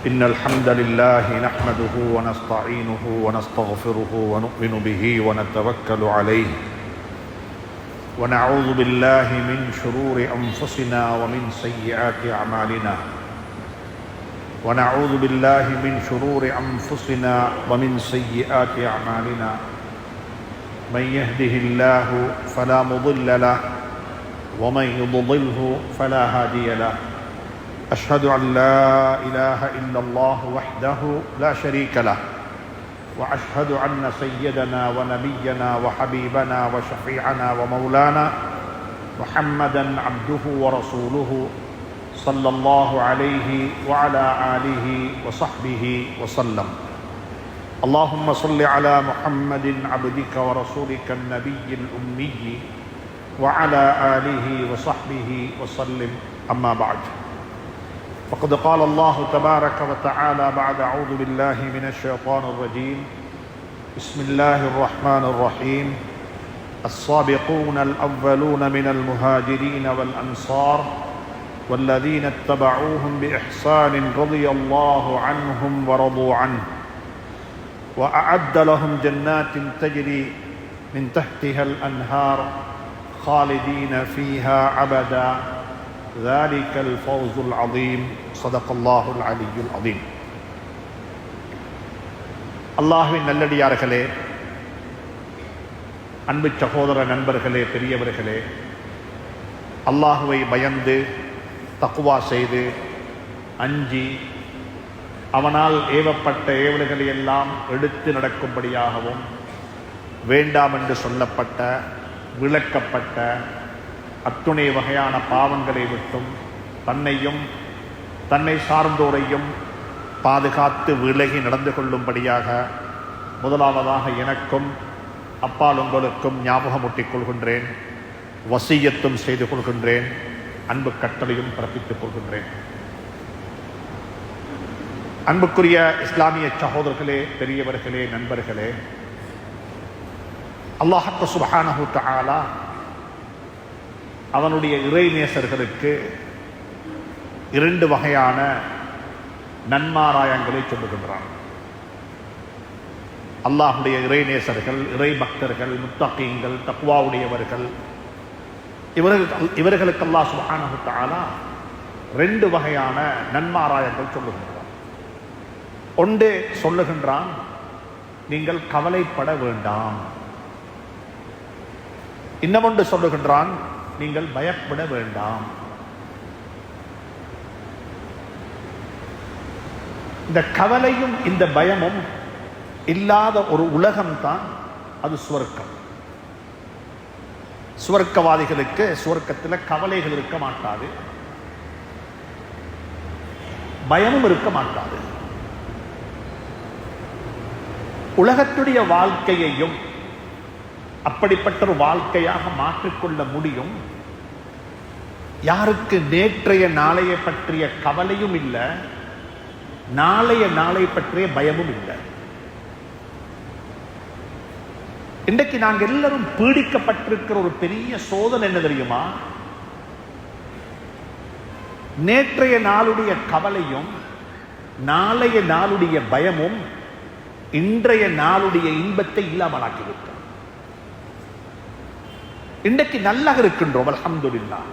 إن الحمد لله نحمده ونستعينه ونستغفره ونؤمن به ونتوكل عليه ونعوذ بالله من شرور أنفسنا ومن سيئات أعمالنا ونعوذ بالله من شرور أنفسنا ومن سيئات أعمالنا من يهده الله فلا مضل له ومن يضلله فلا هادي له أشهد أن لا إله إلا الله وحده لا شريك له وأشهد أن سيدنا ونبينا وحبيبنا وشفيعنا ومولانا محمدا عبده ورسوله صلى الله عليه وعلى آله وصحبه وسلم. اللهم صل على محمد عبدك ورسولك النبي الأمي وعلى آله وصحبه وسلم. أما بعد، فقد قال الله تبارك وتعالى بعد أعوذ بالله من الشيطان الرجيم بسم الله الرحمن الرحيم السابقون الأولون من المهاجرين والأنصار والذين اتبعوهم بإحسان رضي الله عنهم ورضوا عنه وأعد لهم جنات تجري من تحتها الأنهار خالدين فيها أبدا ذلك الفوز العظيم. صدق الله العلي العظيم. அல்லாஹ்வின் நல்லடியார்களே, அன்பு சகோதர நண்பர்களே, பெரியவர்களே, அல்லாஹுவை பயந்து தக்வா செய்து அஞ்சி அவனால் ஏவப்பட்ட ஏவல்களை எல்லாம் எடுத்து நடக்கும்படியாகவும் வேண்டாம் என்று சொல்லப்பட்ட விளக்கப்பட்ட அத்துணை வகையான பாவங்களை விட்டும் தன்னையும் தன்னை சார்ந்தோரையும் பாதுகாத்து விலகி நடந்து கொள்ளும்படியாக முதலாவதாக எனக்கும் அப்பால் உங்களுக்கும் ஞாபகமூட்டிக் கொள்கின்றேன், வசியத்தும் செய்து கொள்கின்றேன், அன்பு கட்டளையும் பிறப்பித்துக் கொள்கின்றேன். அன்புக்குரிய இஸ்லாமிய சகோதரர்களே, பெரியவர்களே, நண்பர்களே, அல்லாஹ் சுப்ஹானஹு தஆலா அவனுடைய இறைநேசர்களுக்கு இரண்டு வகையான நன்மாராயங்களை சொல்லுகின்றான். அல்லாஹுடைய இறைநேசர்கள், இறை பக்தர்கள், முத்தகீன்கள், தக்வாவுடையவர்கள், இவர்களுக்கு அல்லாஹ் சுப்ஹானஹு தஆலா ரெண்டு வகையான நன்மாராயங்கள் சொல்லுகின்றான். ஒன்று சொல்லுகின்றான், நீங்கள் கவலைப்பட வேண்டாம். இன்னமொன்று சொல்லுகின்றான், நீங்கள் பயப்பட வேண்டாம். இந்த கவலையும் இந்த பயமும் இல்லாத ஒரு உலகம்தான் அது சுவர்க்கம். சுவர்க்கவாதிகளுக்கு சுவர்க்கத்தில் கவலைகள் இருக்க மாட்டாது, பயமும் இருக்க மாட்டாது. உலகத்துடைய வாழ்க்கையையும் அப்படிப்பட்ட ஒரு வாழ்க்கையாக மாற்றிக்கொள்ள முடியும் யாருக்கு நேற்றைய நாளைய பற்றிய கவலையும் இல்லை, நாளைய நாளை பற்றிய பயமும் இல்லை. இன்றைக்கு நாங்கள் எல்லாரும் பீடிக்கப்பட்டிருக்கிற ஒரு பெரிய சோதனை என்ன தெரியுமா? நேற்றைய நாளுடைய கவலையும் நாளைய நாளுடைய பயமும் இன்றைய நாளுடைய இன்பத்தை இல்லாமலாக்கிவிட்டோம். இன்றைக்கு நல்லா இருக்கின்றோம், அல்ஹம்துலில்லாஹ்.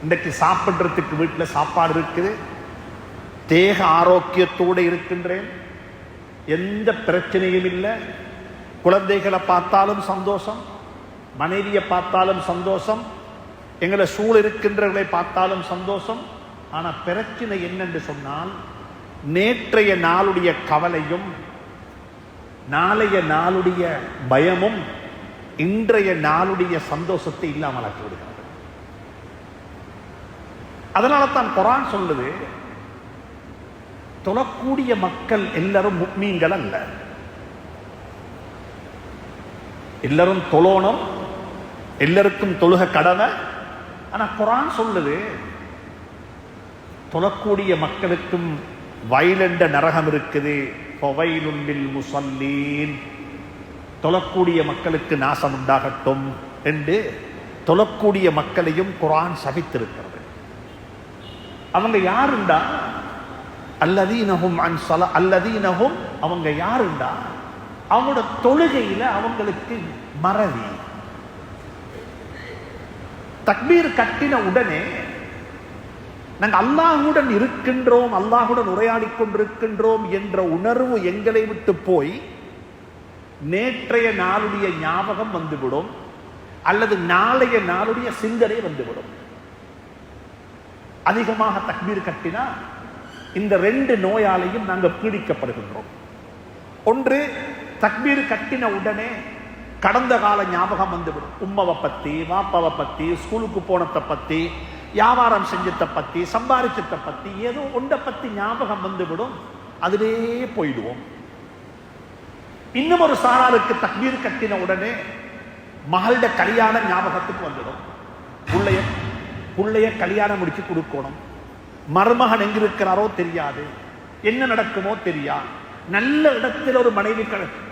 இன்றைக்கு சாப்பிட்றதுக்கு வீட்டில் சாப்பாடு இருக்குது, தேக ஆரோக்கியத்தோடு இருக்கின்றேன், எந்த பிரச்சனையும் இல்லை. குழந்தைகளை பார்த்தாலும் சந்தோஷம், மனைவியை பார்த்தாலும் சந்தோஷம், எங்களை சூழ இருக்கின்றவர்களை பார்த்தாலும் சந்தோஷம். ஆனால் பிரச்சனை என்னென்று சொன்னால், நேற்றைய நாளுடைய கவலையும் நாளைய நாளுடைய பயமும் இன்றைய நாளுடைய சந்தோஷத்தை இல்லாமலாக்கி விடுகிறது. அதனால தான் குர்ஆன் சொல்லுது, தொழக்கூடிய மக்கள் எல்லாரும் முஃமின்கள் அல்ல. எல்லாரும் தொழணும், எல்லாருக்கும் தொழுக கடமை. ஆனா குர்ஆன் சொல்லுது, தொழக்கூடிய மக்களுக்கும் வயலண்ட நரகம் இருக்குது. ஃபவைலுன் லில் முஸல்லீன், தொழக்கூடிய மக்களுக்கு நாசம் உண்டாகட்டும் என்று தொழக்கூடிய மக்களையும் குர்ஆன் சபித்திருக்கிறது. அவங்க யாருண்டா, அல்லதீனஹும் அன் ஸலா அல்லதீனஹும் அவங்க யாருண்டா அவங்களோட தொழுகையில அவங்களுக்கு மறதி. தக்பீர் கட்டின உடனே நாங்கள் அல்லாஹுடன் இருக்கின்றோம், அல்லாஹுடன் உரையாடி கொண்டிருக்கின்றோம் என்ற உணர்வு எங்களை விட்டு போய் நேற்றைய நாளுடைய ஞாபகம் வந்துவிடும், அல்லது நாளைய நாளுடைய சிந்தனை வந்துவிடும். அதிகமாக தக்பீர் கட்டினா இந்த ரெண்டு நோயாலையும் நாங்கள் பீடிக்கப்படுகின்றோம். ஒன்று, தக்பீர் கட்டின உடனே கடந்த கால ஞாபகம் வந்துவிடும். உம்மாவை பத்தி, வாப்பாவை பத்தி, ஸ்கூலுக்கு போனதை பத்தி, வியாபாரம் செஞ்சதை பத்தி, சம்பாதிச்சதை பத்தி, ஏதோ ஒன்றை பத்தி ஞாபகம் வந்துவிடும். அதிலே போயிடுவோம். இன்னும் ஒரு சாராருக்கு தக்பீர் கட்டின உடனே மகளோட கல்யாணம் ஞாபகத்துக்கு வந்துடும். புள்ளைய கல்யாணம் முடிச்சு கொடுக்கணும், மருமகன் எங்கிருக்கிறாரோ தெரியாது, என்ன நடக்குமோ தெரியாது, நல்ல இடத்தில் ஒரு மனைவி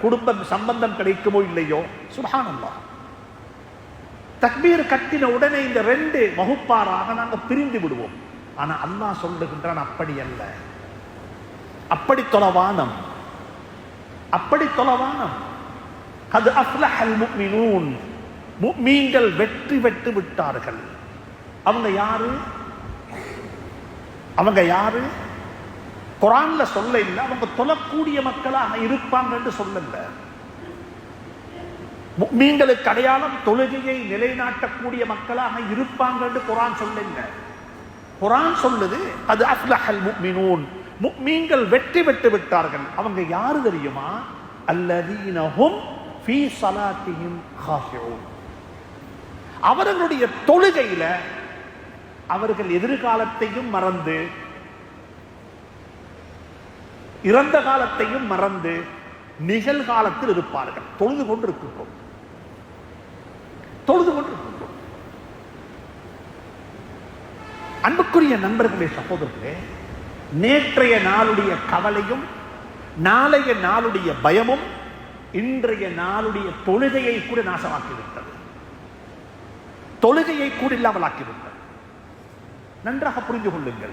குடும்ப சம்பந்தம் கிடைக்குமோ இல்லையோ. சுப்ஹானல்லாஹ். தக்பீர் கட்டின உடனே இந்த ரெண்டு வகுப்பாராக நாங்கள் பிரிந்து விடுவோம். ஆனா அல்லாஹ் சொல்லுகின்றான், அப்படி அல்ல, அப்படி தொலைவானம், அப்படி தொலைவானம். கத் அஃப்லஹல் முஃமினூன், முஃமின்கள் வெற்றி பெற்று விட்டார்கள். அவங்க யாரு? அவங்க யாரு? குர்ஆன்ல சொல்ல இல்ல, அவங்க தொழக்கூடிய மக்களாக இருப்பாங்க என்று சொல்லல. முஃமின்களுக்கு அடையாளம் தொழுகையை நிலைநாட்டக்கூடிய மக்களாக இருப்பாங்க என்று குர்ஆன் சொல்லல. குர்ஆன் சொல்லுது அது அஃப்லஹல் முஃமினூன், முஃமின்கள் வெற்றி பெற்று விட்டார்கள். அவங்க யாரு தெரியுமா? அல்லதீனஹும் ஃபீ ஸலாத்திஹிம் காஷிஊன். அவர்களுடைய தொழுகையில அவர்கள் எதிர்காலத்தையும் மறந்து, இறந்த காலத்தையும் மறந்து நிகழ்காலத்தில் இருப்பார்கள். தொழுது கொண்டிருக்கின்றோம், தொழுது கொண்டிருக்கின்றோம். அன்புக்குரிய நண்பர்களே, சகோதரர்களே, நேற்றைய நாளுடைய கவலையும் நாளைய நாளுடைய பயமும் இன்றைய நாளுடைய தொழுகையை கூட நாசமாக்கிவிட்டது, தொழுகையை கூட இல்லாமல் ஆக்கிவிட்டது. நன்றாக புரிந்து கொள்ளுங்கள்.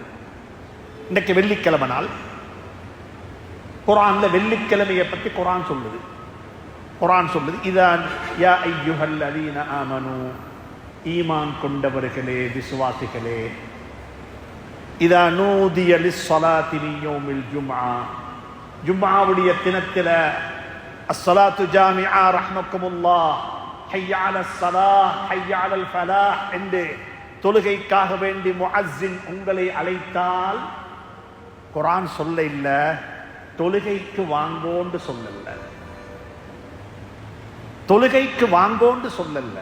இன்றைக்கு வெள்ளிக்கிழமை நாள். குர்ஆன்ல வெள்ளிக்கிழமையை பற்றி குர்ஆன் சொல்லுது. குர்ஆன் சொல்லுது, இதான் யா அய்யுஹல்லதீன ஆமனூ, ஈமான் கொண்டவர்களே, விசுவாசிகளே, இதா நூதிய லிஸ்ஸலாத்தி மின் யௌமில் ஜும்ஆ, ஜும்ஆவுடைய தினத்தில அஸ்ஸலாத்து ஜாமிஆ ரஹ்மக்குமுல்லாஹ், ஹய்ய அலஸ் ஸலாஹ், ஹய்ய அலல் ஃபலாஹ் என்று தொழுகைக்காக வேண்டி முஅஸ்ஸின் உங்களை அழைத்தால், குர்ஆன் சொல்ல இல்ல, தொழுகைக்கு வாங்கோண்டு சொல்லல, தொழுகைக்கு வாங்கோண்டு சொல்லல.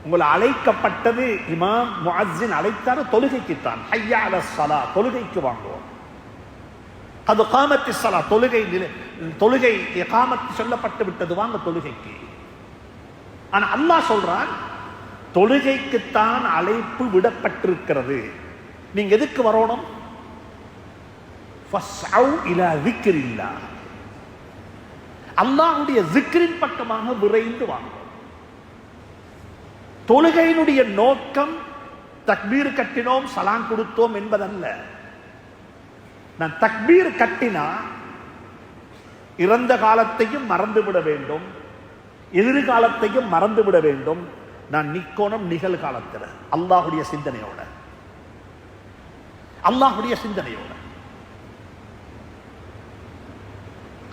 உங்களை அழைக்கப்பட்டது இமாம் முஅஸ்ஸின் அழைத்தாரு தொழுகைக்குத்தான். ஹய்ய அலஸ் ஸலாஹ், தொழுகைக்கு வாங்குவோம். அது காமத்தி ஸலா, தொழுகை இகாமத் சொல்லப்பட்டு விட்டது, வாங்க தொழுகைக்கு. ஆனா அல்லாஹ் சொல்றான், தொழுகைக்குத்தான் அழைப்பு விடப்பட்டிருக்கிறது. நீங்க எதுக்கு வரணும்? ஃபஸ்அவ் இலா ஸிக்ரில்லாஹ், அல்லாஹ்வுடைய ஸிக்ரின் பக்கமாக விரைந்து வாங்க. தொழுகையினுடைய நோக்கம் தக்பீர் கட்டினோம் சலாம் கொடுத்தோம் என்பதல்ல. நான் தக்பீர் கட்டினா இறந்த காலத்தையும் மறந்துவிட வேண்டும், எதிர்காலத்தையும் மறந்துவிட வேண்டும். நான் நிக்கோணம் நிகழ்காலத்தில் அல்லாஹுடைய சிந்தனையோட, அல்லாஹுடைய சிந்தனையோட.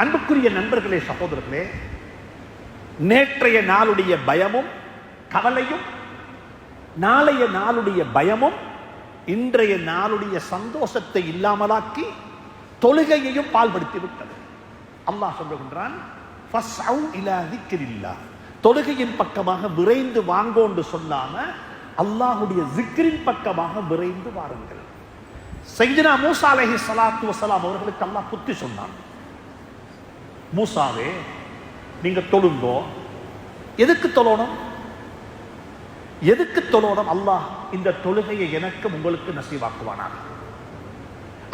அன்புக்குரிய நண்பர்களே, சகோதரர்களே, நேற்றைய நாளுடைய பயமும் கவலையும் நாளைய நாளுடைய பயமும் இன்றைய நாளுடைய சந்தோஷத்தை இல்லாமலாக்கி தொழுகையையும் பால்படுத்தி விட்டது. அல்லாஹ் சொல்லுகின்றான், ஃபஸ்அவ் இலா ஸிக்ரில்லாஹ், தொழுகையின் பக்கமாக விரைந்து வாங்கோண்டு சொல்லாம அல்லாஹுடைய ஸிக்ரின் பக்கமாக விரைந்து வாருங்கள். சய்யிதுனா மூசா அலைஹிஸ்ஸலாத்து வஸலாம் அவர்களுக்கு அல்லாஹ் புத்தி சொன்னான். மூசாவே, நீங்க தொழுங்கோ. எதுக்கு தொழணும்? எதுக்கு தொழணும்? அல்லாஹ் இந்த தொழுகையை எனக்கு உங்களுக்கு நசீவாக்குவானாக,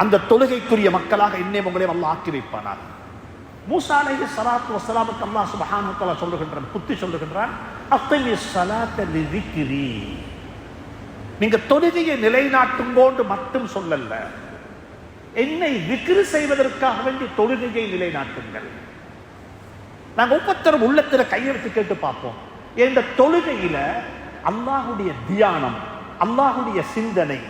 அந்த தொழுகைக்குரிய மக்களாக என்னை உங்களையும் அல்லாஹ் ஆக்கி வைப்பானாக. மூசா அலைஹிஸ்ஸலாத்து வஸலாமுக்கு அல்லாஹ் சுப்ஹானஹு வ தஆலா சொல்லுகின்றான், புத்தி சொல்லுகின்றான், அக்மிஸ் ஸலாத்த லிذிக்ரி, நீங்க தொழுகையை நிலைநாட்டுங்கோண்டு மட்டும் சொல்லல, என்னை விக்ரு செய்வதற்காக வேண்டி தொழுகையை நிலைநாட்டுங்கள். நாங்க ஒவ்வொருத்தரும் உள்ளத்துல கையெழுத்து கேட்டு பார்ப்போம். இந்த தொழுகையில அல்லாஹுடைய தியானம், அல்லாஹுடைய சிந்தனை,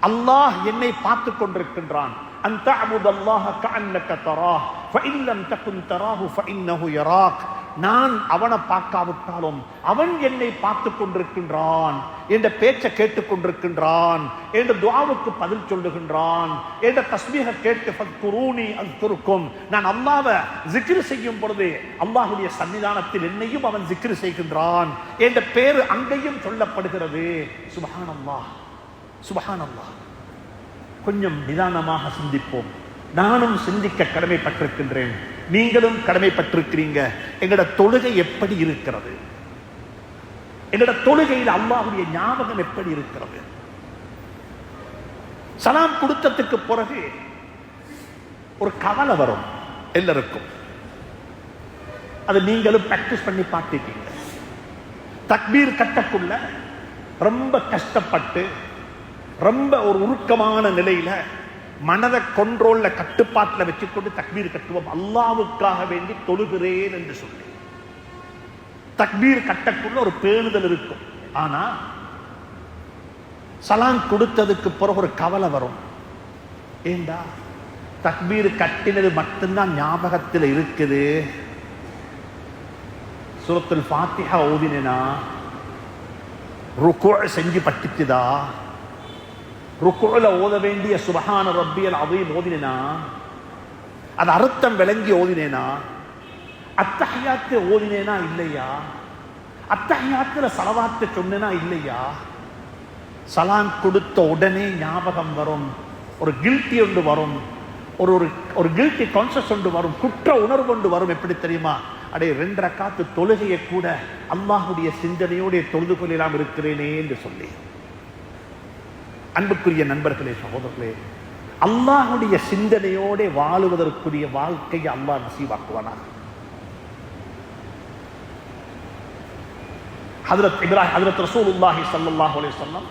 அல்லாஹ் என்னை பார்த்து கொண்டிருக்கின்றான். أن تعبد الله كأنك تراه فإن لم تكن تراه فإنه يراك. நான் அவனை பார்க்காவிட்டாலும் அவன் என்னை பார்த்து கொண்டிருக்கின்றான், என்ற பேச்சை கேட்டுக் கொண்டிருக்கின்றான், என்ற துஆவுக்கு பதில் சொல்லுகின்றான், என்ற தஸ்பீஹ கேட்டு ஃபத்குரூனி அஸ்குருக்கும். நான் அல்லாஹ்வை ஜிக்ர் செய்யும் பொழுது அல்லாஹ்வுடைய சன்னிதானத்தில் என்னையும் அவன் ஜிக்ர் செய்கின்றான் என்ற பேர் அங்கேயும் சொல்லப்படுகிறது. சுப்ஹானல்லாஹ், சுப்ஹானல்லாஹ். கொஞ்சம் நிதானமாக சிந்திப்போம். நானும் சிந்திக்க கடமைப்பட்டிருக்கின்றேன், நீங்களும் கடமைப்பட்டிருக்கிறீங்க. எங்களோட தொழுகை எப்படி இருக்கிறது? எங்களோட தொழுகையில் அல்லாஹ்வுடைய ஞாபகம் எப்படி இருக்கிறது? சலாம் கொடுத்ததுக்கு பிறகு ஒரு கவலை வரும் எல்லாருக்கும். அது நீங்களும் பிராக்டிஸ் பண்ணி பார்த்துட்டீங்க. தக்பீர் கட்டக்குள்ள ரொம்ப கஷ்டப்பட்டு ரொம்ப ஒரு உருக்கமான நிலையில மனதை கொண்ட்ரோல்ல கட்டுப்பாட்டில் வச்சுக்கொண்டு தக்பீர் கட்டுவோம். அல்லாஹ்வுக்காக வேண்டி தொழுகிறேன் என்று சொல்லி தக்பீர் கட்டக்குள்ள ஒரு பேணுதல் இருக்கும். ஆனா சலாம் கொடுத்ததுக்கு பிறகு ஒரு கவலை வரும். ஏண்டா தக்பீர் கட்டினது மட்டும்தான் ஞாபகத்தில் இருக்குது, சூரத்துல் ஃபாத்திஹா ஓதினேனா, ருக்கு செஞ்சு பட்டுச்சுதா, ருக்குல ஓத வேண்டிய சுப்ஹான ரப்பியல் அஸீம் ஓதினேனா, அது அர்த்தம் விளங்கி ஓதினேனா, அத்தஹியாத்து ஓதினேனா இல்லையா, அத்தஹியாத்துல ஸலவாத்து சொன்னேனா இல்லையா. சலாம் கொடுத்த உடனே ஞாபகம் வரும், ஒரு கில்ட்டி ஒன்று வரும், ஒரு கில்ட்டி கான்ஷியஸ் ஒன்று வரும், குற்ற உணர்வு ஒன்று வரும். எப்படி தெரியுமா? அடே 2 ரக்காத்து தொழுகையை கூட அல்லாஹ்வுடைய சிந்தனையோட தொழுது கொள்ளலாம் இருக்கிறேனே என்று சொல்லி. அன்புக்குரிய நண்பர்களே, சகோதரர்களே, அல்லாஹ்வுடைய சிந்தனையோட வாழுவதற்குரிய வாழ்க்கையை அல்லாஹ் நசீவாக்குவானா. ஹஜ்ரத் ரசூலுல்லாஹி ஸல்லல்லாஹு அலைஹி வஸல்லம்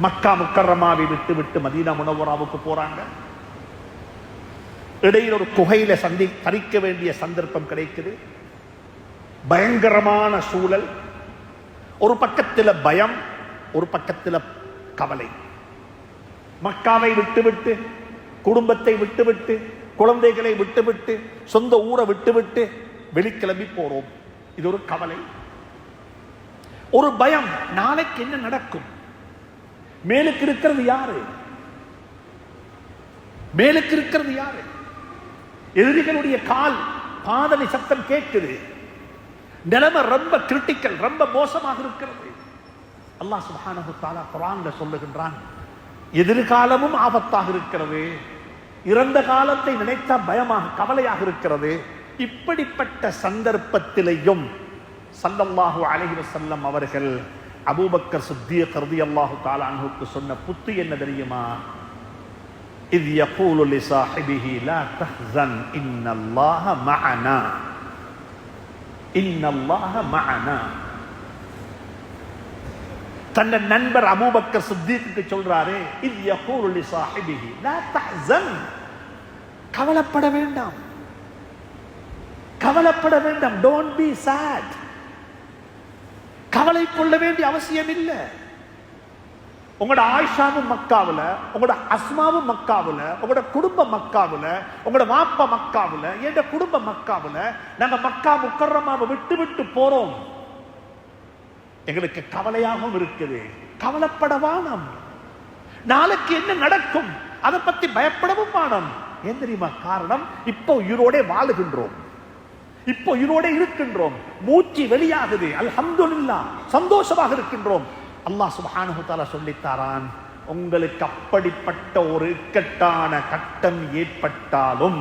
மக்கா முக்கர்ரமாவை விட்டு மதீனா முனவ்வராவுக்கு போறாங்க. இடையில் ஒரு குகையில தரிக்க வேண்டிய சந்தர்ப்பம் கிடைக்குது. பயங்கரமான சூழல், ஒரு பக்கத்தில் பயம், ஒரு பக்கத்தில் கவலை. மக்காவை விட்டுவிட்டு, குடும்பத்தை விட்டுவிட்டு, குழந்தைகளை விட்டுவிட்டு, சொந்த ஊரை விட்டுவிட்டு வெளிக்கிளம்பி போறோம். இது ஒரு கவலை, ஒரு பயம். நாளைக்கு என்ன நடக்கும்? மேலுக்கு இருக்கிறது யாரு? மேலுக்கு இருக்கிறது யாரு? எதிரிகளுடைய கால் பாதனை சத்தம் கேட்குது. நிலைமை ரொம்ப கிரிட்டிக்கல், ரொம்ப மோசமாக இருக்கிறது. அல்லாஹ் சுப்ஹானஹு வ தஆலா குர்ஆன்ல சொல்லுகின்றான், எதிர்காலமும் ஆபத்தாக இருக்கிறது, இறந்த காலத்தை நினைத்தா பயமாக கவலையாக இருக்கிறது. இப்படிப்பட்ட சந்தர்ப்பத்திலேயும் ஸல்லல்லாஹு அலைஹி வஸல்லம் அவர்கள் அபூபக்கர் சித்தீக் ரலியல்லாஹு தஆலா அன்ஹுக்கு சொன்ன புத்தி என்ன தெரியுமா? இத் யகூலு லிஸாஹிபிஹி லா தஹ்ஸன் இன்னல்லாஹ மஅனா, இன்னல்லாஹ மஅனா. தன் நண்பர் அபூபக்கர் சித்தீக்கு சொல்றாரு, இத் யகூலு லிஸாஹிபிஹி லா தஹ்ஸன், கவலைப்பட வேண்டாம், கவலைப்பட வேண்டாம், டோன்ட் பி சேட், கவலை கொள்ள வேண்டிய அவசியம் இல்லை. உங்களோட ஆயிஷாவும் மக்காவுல, உங்களோட அஸ்மாவும் மக்காவுல, உங்களோட குடும்ப மக்காவுல, உங்களோட வாப்பா மக்காவுல, என்ற குடும்ப மக்காவுல, நாங்க மக்கா முக்கர்ரமாவை விட்டு விட்டு போறோம். எங்களுக்கு கவலையாகவும் இருக்குது. கவலைப்படவானம், நாளைக்கு என்ன நடக்கும் அதை பத்தி பயப்படவும் வானம். ஏன் தெரியுமா காரணம்? இப்போ உயிரோட வாழுகின்றோம், இப்போ உயிரோட இருக்கின்றோம், மூச்சு வெளியாகுது, அல்ஹம்துலில்லாஹ், சந்தோஷமாக இருக்கின்றோம். அல்லாஹ் சுப்ஹானஹு வ தஆலா சொல்லித்தாரான், உங்களுக்கு அப்படிப்பட்ட ஒரு இக்கட்டான கட்டம் ஏற்பட்டாலும்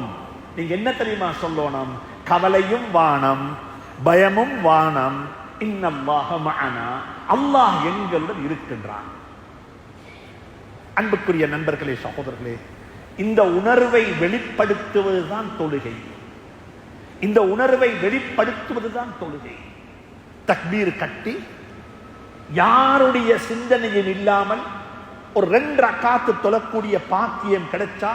நீங்க என்ன தெரியுமா சொல்லணும்? கவலையும் வானம், பயமும் வானம், இன்னல்லாஹ மஅனா, அல்லாஹ் எங்களுடன் இருக்கின்றான். அன்புக்குரிய நண்பர்களே, சகோதரர்களே, இந்த உணர்வை வெளிப்படுத்துவதுதான் தொழுகை. இந்த உணர்வை வெளிப்படுத்துவதுதான் தொழுகை. தக்பீர் கட்டி யாருடைய சிந்தனையும் இல்லாமல் ஒரு 2 ரக்காத்து தொழக்கூடிய பாக்கியம் கிடைச்சா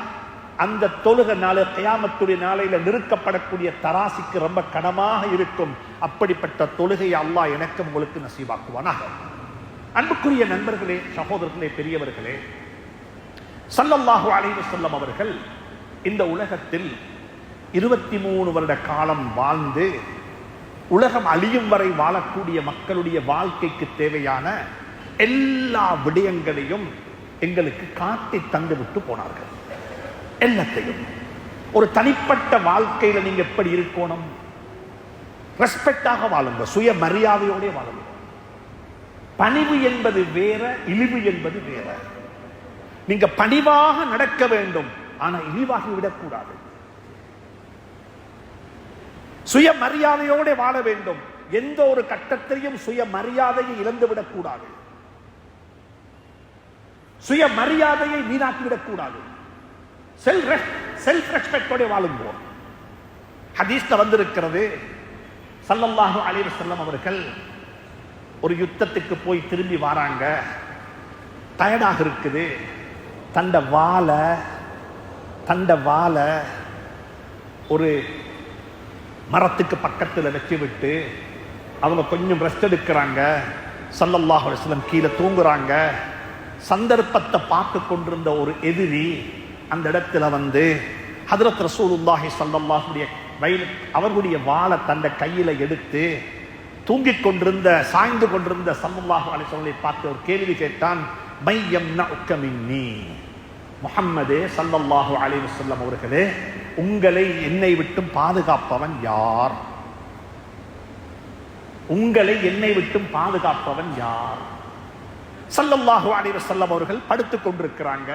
அந்த தொழுகை நாளை கியாமத்துடைய நாளையில நிறுக்கப்படக்கூடிய தராசிக்கு ரொம்ப கனமாக இருக்கும். அப்படிப்பட்ட தொழுகையை அல்லாஹ் எனக்கு உங்களுக்கு நசீபாக்குவானாக. அன்புக்குரிய நண்பர்களே, சகோதரர்களே, பெரியவர்களே, ஸல்லல்லாஹு அலைஹி வஸல்லம் அவர்கள் இந்த உலகத்தில் 23 வருட காலம் வாழ்ந்து உலகம் அழியும் வரை வாழக்கூடிய மக்களுடைய வாழ்க்கைக்கு தேவையான எல்லா விடயங்களையும் எங்களுக்கு காட்டி தந்து விட்டு போனார்கள். எல்லாத்தையும். ஒரு தனிப்பட்ட வாழ்க்கையில நீங்க எப்படி இருக்கணும்? ரெஸ்பெக்டாக வாழுங்க, சுய மரியாதையோட வாழுங்க. பணிவு என்பது வேற, இழிவு என்பது வேற. நீங்க பணிவாக நடக்க வேண்டும், ஆனா இழிவாகி விடக்கூடாது. சுய மரியாதையோட வாழ வேண்டும். எந்த ஒரு கட்டத்திலையும் சுய மரியாதையை இழந்துவிடக் கூடாது. சுய மரியாதையை வீணாக்கிவிடக் கூடாது. செல்ஃப் ரெஸ்பெக்டோட வாழும்போம். ஹதீஸ்ல வந்திருக்கிறது, ஸல்லல்லாஹு அலைஹி வஸல்லம் அவர்கள் ஒரு யுத்தத்துக்கு போய் திரும்பி வராங்க. டயர்டாக இருக்குது. தண்ட வாளை ஒரு மரத்துக்கு பக்கத்தில் வச்சு விட்டு அவங்க கொஞ்சம் ரெஸ்ட் எடுக்கிறாங்க. ஸல்லல்லாஹு அலைஹி வஸல்லம் கீழே தூங்குறாங்க. சந்தர்ப்பத்தை பார்த்து கொண்டிருந்த ஒரு எதிரி அந்த இடத்துல வந்து ஹஜ்ரத் ரசூலுல்லாஹி ஸல்லல்லாஹு அலைஹி அவர்களுடைய வாளை தந்த கையில எடுத்து தூங்கிக் கொண்டிருந்த சாய்ந்து கொண்டிருந்த ஸல்லல்லாஹு அலைஹி வஸல்லம் பார்த்து ஒரு கேள்வி கேட்டான். மையம்னஉக மின்னி, முஹம்மதே ஸல்லல்லாஹு அலைஹி வஸல்லம் அவர்களே, உங்களை என்னை விட்டு பாதுகாப்பவன் யார்? உங்களை என்னை விட்டு பாதுகாப்பவன் யார்? ஸல்லல்லாஹு அலைஹி வஸல்லம் அவர்கள் படுத்துக் கொண்டிருக்கிறாங்க,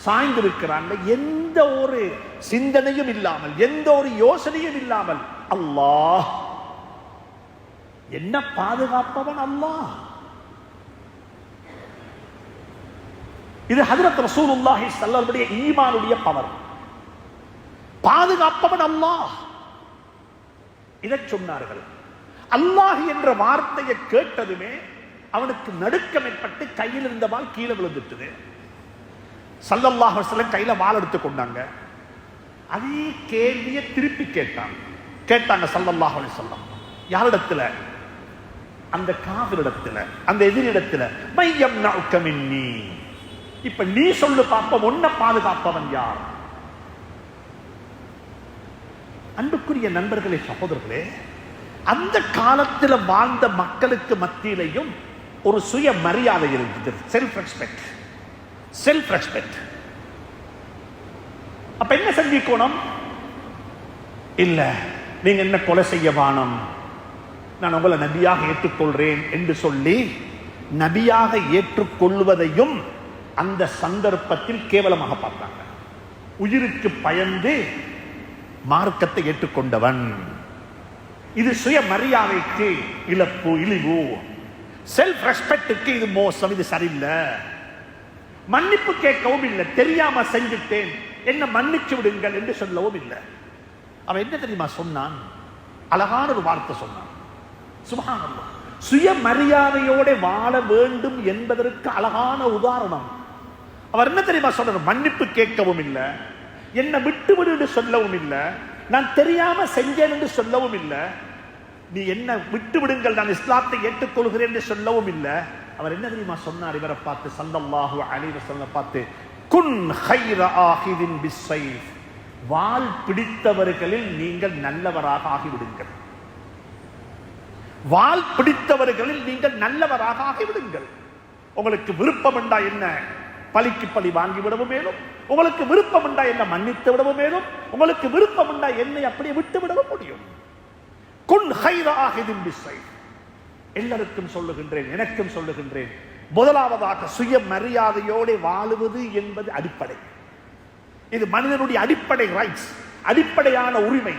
சாய்ந்திருக்கிறாங்க. எந்த ஒரு சிந்தனையும் இல்லாமல், எந்த ஒரு யோசனையும் இல்லாமல், அல்லாஹ் என்ன பாதுகாப்பவன் அல்லாஹ். இது ஹஜ்ரத் ரசூலுல்லாஹி ஸல்லல்லாஹு அலைஹி வஸல்லம் ஈமானுடைய பவர். பாதுகாப்பவன் அல்லாஹ். இதை சொன்னார்கள். அல்லாஹ் என்ற வார்த்தையை கேட்டதுமே அவனுக்கு நடுக்கம் ஏற்பட்டு கையில் இருந்த வாள் கீழே விழுந்துட்டது. ஸல்லல்லாஹு அலைஹி வஸல்லம் கையில வாள் எடுத்து கொண்டாங்க. அதே கேள்வியை திருப்பி கேட்டாங்க ஸல்லல்லாஹு அலைஹி வஸல்லம். யாரிடத்துல? அந்த காஃபிரிடத்துல, அந்த எதிரிடத்துல. மையம்னஉக மின்னி, இப்ப நீ சொல்லு பாப்போம், உன்னை பாதுகாப்பவன் யார்? அன்புக்குரிய நண்பர்களே, சகோதரர்களே, அந்த காலத்தில் வாழ்ந்த மக்களுக்கு மத்தியிலையும் ஒரு சுய மரியாதை இருந்தது. Self respect. அப்ப என்ன செஞ்சுக்கணும்? இல்ல, நீங்க என்ன கொலை செய்ய வானம், நான் உங்களை நபியாக ஏற்றுக்கொள்றேன் என்று சொல்லி நபியாக ஏற்றுக்கொள்வதையும் அந்த சந்தர்ப்பத்தில் கேவலமாக பார்த்தாங்க. உயிருக்கு பயந்து மார்க்கத்தை ஏற்றுக்கொண்டவன். இது சுய மரியாதைக்கு இழப்பு, இழிவு. செல்ஃப் ரெஸ்பெக்டுக்கு இது மோசம், இது சரியில்லை. மன்னிப்பு கேட்கவும் இல்லை. தெரியாம செஞ்சுட்டேன், என்ன மன்னிச்சு விடுங்கள் என்று சொல்லவும் இல்லை. அவன் என்ன தெரியுமா சொன்னான்? அழகான ஒரு வார்த்தை சொன்னான். சுப்ஹானல்லாஹ். சுய மரியாதையோட வாழ வேண்டும் என்பதற்கு அழகான உதாரணம். அவர் என்ன தெரியுமா சொல்றார்? மன்னிப்பு கேட்கவும் இல்லை, என்னை விட்டு விடு என்று சொல்லவும் இல்லை, நான் தெரியாம செஞ்சேன் என்று சொல்லவும் இல்லை, நீ என்ன விட்டு விடுங்கள், நான் இஸ்லாத்தை ஏற்றுக்கொள்கிறேன் என்று சொல்லவும் இல்லை. அவர் என்ன தெரியுமா சொன்னார்? இவரை பார்த்து, ஸல்லல்லாஹு அலைஹி வஸல்லம் பார்த்து, குன் கைர ஆஹிதின் பிஸ்ஸைஃப், வாள் பிடித்தவர்களில் நீங்கள் நல்லவராக ஆகிவிடுங்கள். வாள் பிடித்தவர்களில் நீங்கள் நல்லவராக ஆகிவிடுங்கள். உங்களுக்கு விருப்பம் உண்டா என்ன பலிக்கு பலி வாங்கி விடவும் மேலும், உங்களுக்கு விருப்பம் உண்டா என்ன மன்னித்து விடவும் மேலும், உங்களுக்கு விருப்பம் உண்டா என்னை அப்படியே விட்டு விடவும் முடியும். குன் கைர ஆஹிதின் பிஸ்ஸைஃப். எல்லாருக்கும் சொல்லுகின்றேன், எனக்கும் சொல்லுகின்றேன், முதலாவதாக சுய மரியாதையோடு வாழுவது என்பது அடிப்படை. இது மனிதனுடைய அடிப்படை ரைட்ஸ், அடிப்படையான உரிமை.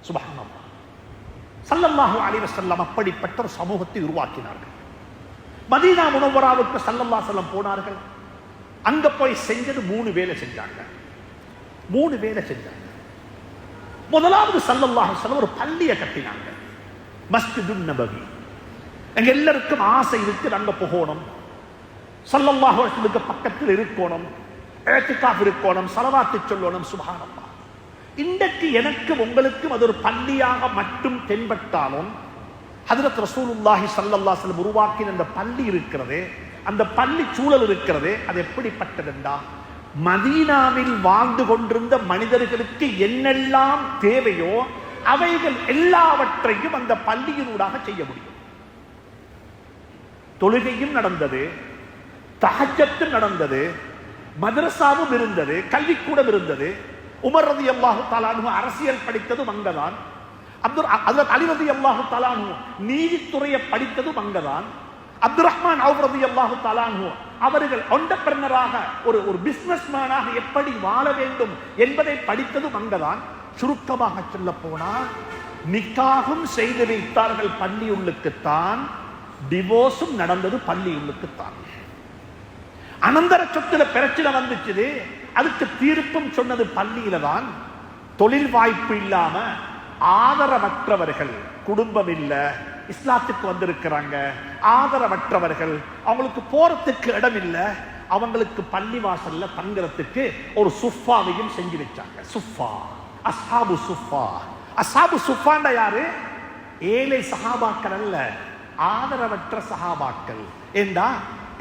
சுப்ஹானல்லாஹ். ஸல்லல்லாஹு அலைஹி வஸல்லம் அப்படிப்பட்ட ஒரு சமூகத்தை உருவாக்கினார்கள். மதீனா முனவ்வராவுக்கு ஸல்லல்லாஹு அலைஹி வஸல்லம் போனார்கள். அங்க போய் செஞ்சது 3 வேலை செஞ்சாங்க. 3 வேலை செஞ்சாங்க. முதலாவது ஸல்லல்லாஹு அலைஹி வஸல்லம் ஒரு பள்ளியை கட்டினாங்க, மஸ்ஜிதுன் நபவி. எங்க எல்லாருக்கும் ஆசை இருக்கு, அங்க போகணும். ஸல்லல்லாஹு அலைஹி வஸல்லம் பக்கத்தில் இருக்கணும், இஅ்திகாஃப் இருக்கணும், ஸலவாத்து சொல்லணும். சுப்ஹானல்லாஹ். இன்றைக்கு எனக்கு உங்களுக்கும் அது ஒரு பள்ளியாக மட்டும் தென்பட்டாலும் ஹஜ்ரத் ரசூலுல்லாஹி ஸல்லல்லாஹு அலைஹி வஸல்லம் உருவாக்கின அந்த பள்ளி இருக்கிறது, அந்த பள்ளி சூழல் இருக்கிறது, அது எப்படிப்பட்டதுண்டா மதீனாவில் வாழ்ந்து கொண்டிருந்த மனிதர்களுக்கு என்னெல்லாம் தேவையோ அவைகள் எல்லாவற்றையும் அந்த பள்ளியினூடாக செய்ய முடியும். தொழுகையும் நடந்தது, தஹஜ்ஜத்தும் நடந்தது, மதரசாவும் இருந்தது, கல்விக்கூடம் இருந்தது. உமர் ரலியல்லாஹு தஆலா அன்ஹு அரசியல் படித்ததும் அங்கதான். ஹஜ்ரத் அலி ரலியல்லாஹு தஆலா அன்ஹு நீதித்துறையை படித்ததும் அங்கதான். அப்துர் ரஹ்மான் அவுஃப் ரலியல்லாஹு தஆலா அன்ஹு அவர்கள் என்டர்பிரனராக ஒரு பிசினஸ்மேனாக எப்படி வாழ வேண்டும் என்பதை படித்ததும் அங்கதான். சுருக்கமாக சொல்ல போனால் நிக்காகும் செய்து வைத்தார்கள் பள்ளியுள்ளுக்குத்தான், டிவோர்ஸும் நடந்தது பள்ளியுள்ளுக்குத்தான். அனந்தர சொத்துல பிரச்சனை வந்துச்சு, அதுக்கு தீர்ப்பும் சொன்னது பள்ளியில தான். தொழில் வாய்ப்பு இல்லாம ஆதரவற்றவர்கள், குடும்பம் இல்ல, இஸ்லாத்துக்கு வந்திருக்கிறாங்க, ஆதரவற்றவர்கள், அவங்களுக்கு போறதுக்கு இடம் இல்ல, அவங்களுக்கு பள்ளி வாசல்ல தங்குறதுக்கு ஒரு சுஃபாவையும் செஞ்சு வச்சாங்க. சுஃபா, அஸ்ஹாபு சுஃபா. அஸ்ஹாபு சுஃபாண்டா யாரு? ஏழை சஹாபாக்கள் அல்ல, ஆதரவற்ற சஹாபாக்கள். ஏண்டா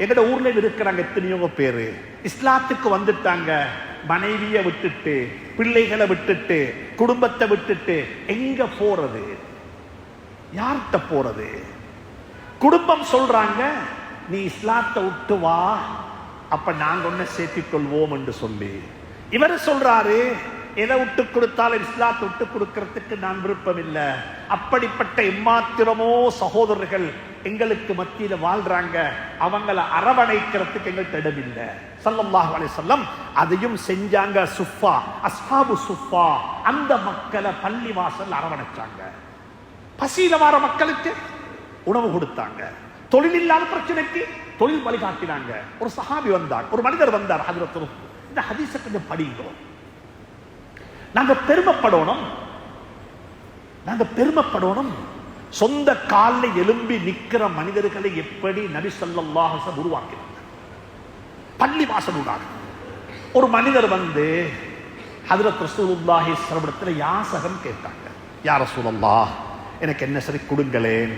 எங்கட ஊர்ல இருக்கிறாங்க எத்தனையோ பேரு இஸ்லாத்துக்கு வந்துட்டாங்க, மனைவியை விட்டுட்டு, பிள்ளைகளை விட்டுட்டு, குடும்பத்தை விட்டுட்டு எங்க போறது? யார்கிட்ட போறது? குடும்பம் சொல்றாங்க நீ இஸ்லாத்தை விட்டு வா, அப்ப நாங்க ஒன்ன சேர்த்திக் கொள்வோம் என்று சொல்லி, இவர் சொல்றாரு எதை விட்டு கொடுத்தாலும் இஸ்லாத்தை விட்டு கொடுக்கிறதுக்கு நான் விருப்பம் இல்லை. அப்படிப்பட்ட எம்மாத்திரமோ சகோதரர்கள் எங்களுக்கு மத்தியில வாழ்றாங்க, அவங்களை அரவணைக்கிறதுக்கு எங்கள்கிட்ட இடம் இல்லை. ஸல்லல்லாஹு அலைஹி வஸல்லம் அதையும் செஞ்சாங்க. சுஃபா, அஸ்ஹாபு சுஃபா, அந்த மக்களை பள்ளி வாசல் அரவணைச்சாங்க. பசியில வார மக்களுக்கு உணவு கொடுத்தாங்க, தொழில் இல்லாத பிரச்சனைக்கு தொழில் வழிகாட்டினாங்க. ஒரு சஹாபி வந்தார், ஒரு மனிதர் வந்தார், ஹஜ்ரத் இந்த ஹதீஸை கொஞ்சம் படிங்கோ, நாங்க பெருமைப்படணும், நாங்க பெருமைப்படணும். சொந்த காலில் எழும்பி நிக்கிற மனிதர்களை எப்படி நபி ஸல்லல்லாஹு அலைஹி வஸல்லம் உருவாக்கினாங்க பள்ளி வாசலுடாக. ஒரு மனிதர் வந்து ஹஜ்ரத் ரசூலுல்லாஹி ஸல்லல்லாஹு அலைஹி வஸல்லம் யாசகம் கேட்டாங்க. யா ரசூலல்லாஹ், எனக்கு என்ன சரி கொடுங்களேன்.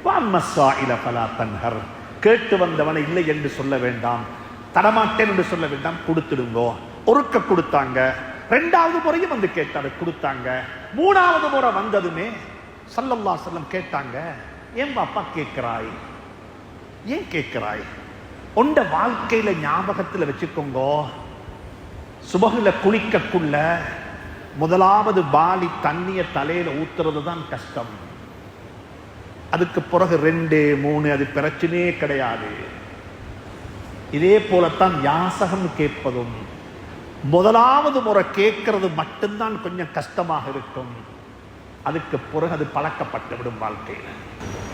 வம்மஸ்ஸாயில ஃபலா தன்ஹர், கேட்டு வந்தவனை இல்லை என்று சொல்ல வேண்டாம், தரமாட்டேன் என்று சொல்ல வேண்டாம், கொடுத்துடுங்கோ. ஒருக்க கொடுத்தாங்க. ரெண்டாவது முறையும் வந்து கேட்டாரு, கொடுத்தாங்க. மூணாவது முறை வந்ததுமே ஸல்லல்லாஹு அலைஹி வஸல்லம் கேட்டாங்க, ஏன் பாப்பா கேட்கிறாய், ஏன் கேட்கிறாய்? உண்ட வாழ்க்கையில ஞாபகத்தில் வச்சுக்கோங்க, சுபகுல குளிக்கக்குள்ள முதலாவது பாலி தண்ணிய தலையில ஊத்துறது தான் கஷ்டம். அதுக்கு பிறகு 2, 3 அது பிரச்சனையே கிடையாது. இதே போலத்தான் யாசகம் கேட்பதும் முதலாவது முறை கேட்கறது மட்டும்தான் கொஞ்சம் கஷ்டமாக இருக்கும், அதுக்கு பிறகு அது பழக்கப்பட்டு விடும் வாழ்க்கையில்.